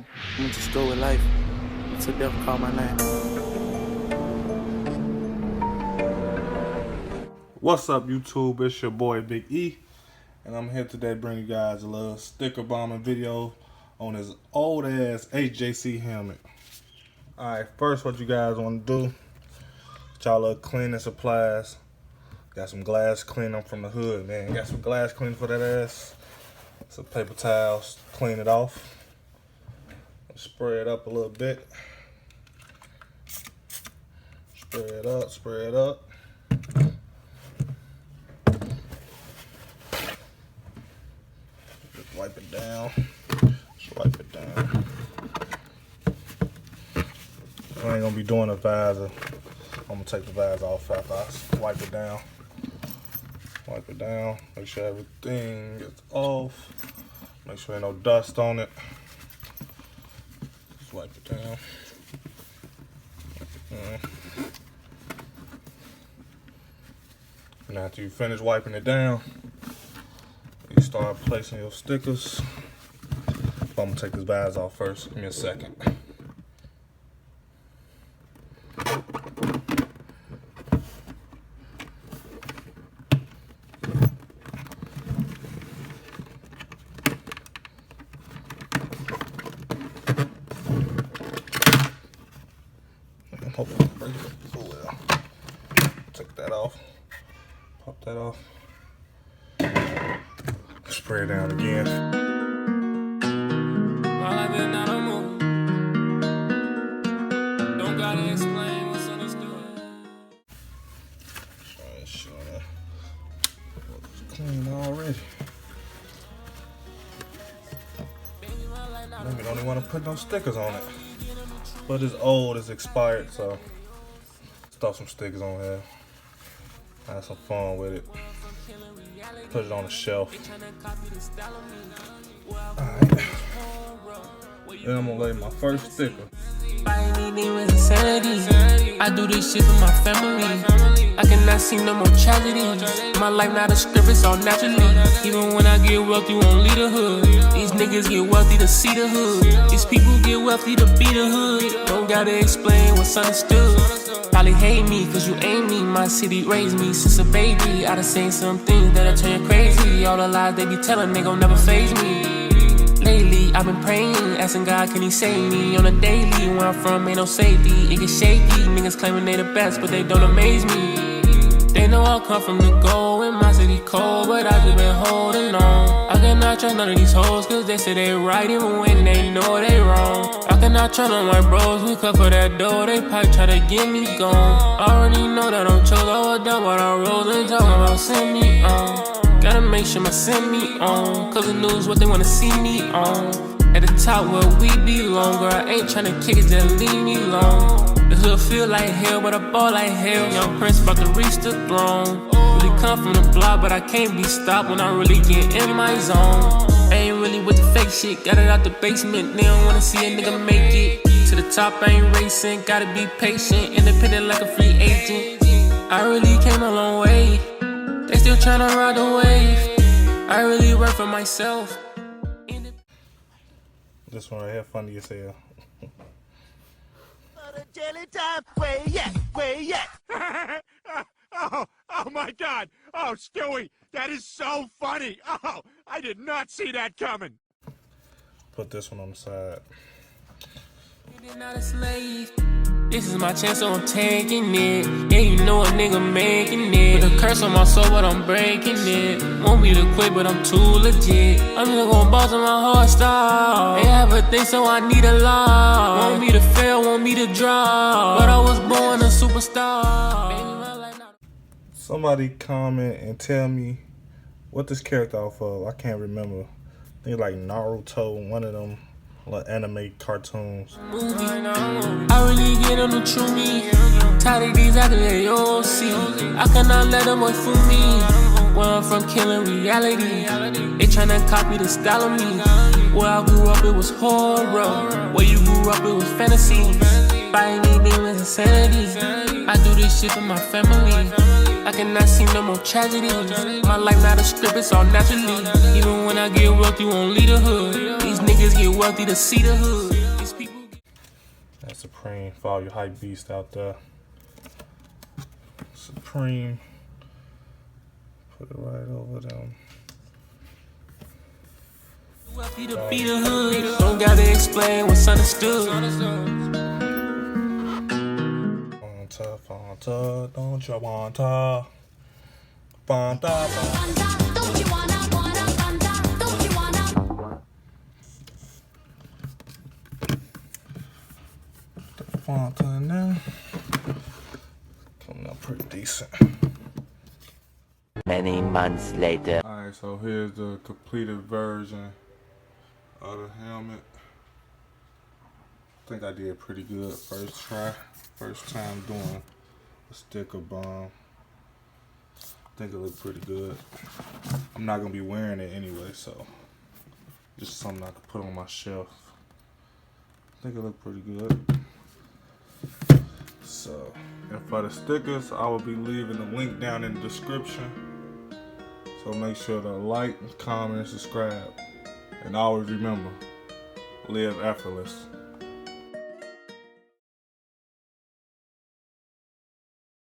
I went to school with life until death called my name. What's up, YouTube? It's your boy Big E, and I'm here today to bring you guys a little sticker bombing video on this old ass HJC helmet. Alright, first what you guys want to do, get y'all little cleaning supplies. Got some glass cleaner from the hood, man. Got some glass cleaner for that ass. Some paper towels, clean it off. Spray it up a little bit. Spray it up, spray it up. Just wipe it down. Just wipe it down. I ain't gonna be doing a visor. I'm gonna take the visor off after I wipe it down. Wipe it down. Make sure everything gets off. Make sure ain't no dust on it. Just wipe it down. Wipe it down. And after you finish wiping it down, you start placing your stickers. I'm gonna take this visor off first. Give me a second. Oh well. Take that off. Pop that off. Spray it down again. While I've been out of mood, don't gotta explain what's understood. Sure. It's clean already. Maybe don't even want to put no stickers on it. But it's old, it's expired, so stuff some stickers on here. Have some fun with it. Put it on the shelf. Alright. Then I'm gonna lay my first sticker. I do this shit for my family. I cannot see no more tragedies. My life not a script, it's all naturally. Even when I get wealthy, won't leave the hood. These niggas get wealthy to see the hood. These people get wealthy to be the hood. Don't gotta explain what's understood. Probably hate me cause you ain't me. My city raised me since a baby. I done seen some things that'll turn you crazy. All the lies they be telling, they gon' never faze me. Lately, I've been praying, asking God, can he save me on a daily? Where I'm from, ain't no safety, it get shaky. Niggas claiming they the best, but they don't amaze me. They know I come from the goal, in my city cold, but I just been holding on. I cannot trust none of these hoes, cause they say they right even when they know they wrong. I cannot trust on my bros, we cut for that dough, they probably try to get me gone. I already know that I'm chose, I was down, but I rose and talking about send me on. Gotta make sure my send me on, cause the news what they wanna see me on. At the top where we belong, girl, I ain't tryna kick it, just leave me alone. This will feel like hell, but I ball like hell. Young Prince about to reach the throne. Really come from the block, but I can't be stopped when I really get in my zone. I ain't really with the fake shit, got it out the basement. They don't wanna see a nigga make it to the top, I ain't racing, gotta be patient, independent like a free agent. I really came a long way. They still tryna ride the wave. I really work for myself. This one right here, funny as hell. Jelly time, where you at? Oh my God! Oh, Stewie, that is so funny! Oh, I did not see that coming. Put this one on the side. You're not a slave. This is my chance, so I'm taking it. Yeah, you know a nigga making it. With a curse on my soul, but I'm breaking it. Want me to quit, but I'm too legit. I'm just gon' boss on my hard style. Ain't have a thing, so I need a lot. Want me to fail, want me to drop. But I was born a superstar. Baby, my life not. Somebody comment and tell me what this character off of. I can't remember. I think like Naruto, one of them little anime cartoons. I really get on the true me. Tired of these actors they all see. I cannot let them away from me. Where I'm from, killing reality. They tryna copy the style of me. Where I grew up, it was horror. Where you grew up, it was fantasy. By any name is insanity. I do this shit for my family. I cannot see no more tragedy. My life not a script, it's all naturally. Even when I get wealthy, won't leave the hood. These niggas get wealthy to see the hood. Supreme for all you hype beasts out there. Supreme. Put it right over them. Wealthy to be the hood. Don't gotta explain what's understood. Fanta, don't you want to? Fanta, Fanta, don't you wanna Fanta, don't you wanna? Fanta in there. Coming out pretty decent. Many months later. Alright, so here's the completed version of the helmet. I think I did pretty good first try. First time doing a sticker bomb. I think it looked pretty good. I'm not gonna be wearing it anyway, so just something I could put on my shelf. I think it looked pretty good. So, and for the stickers, I will be leaving the link down in the description. So make sure to like, comment, and subscribe. And always remember, live effortless.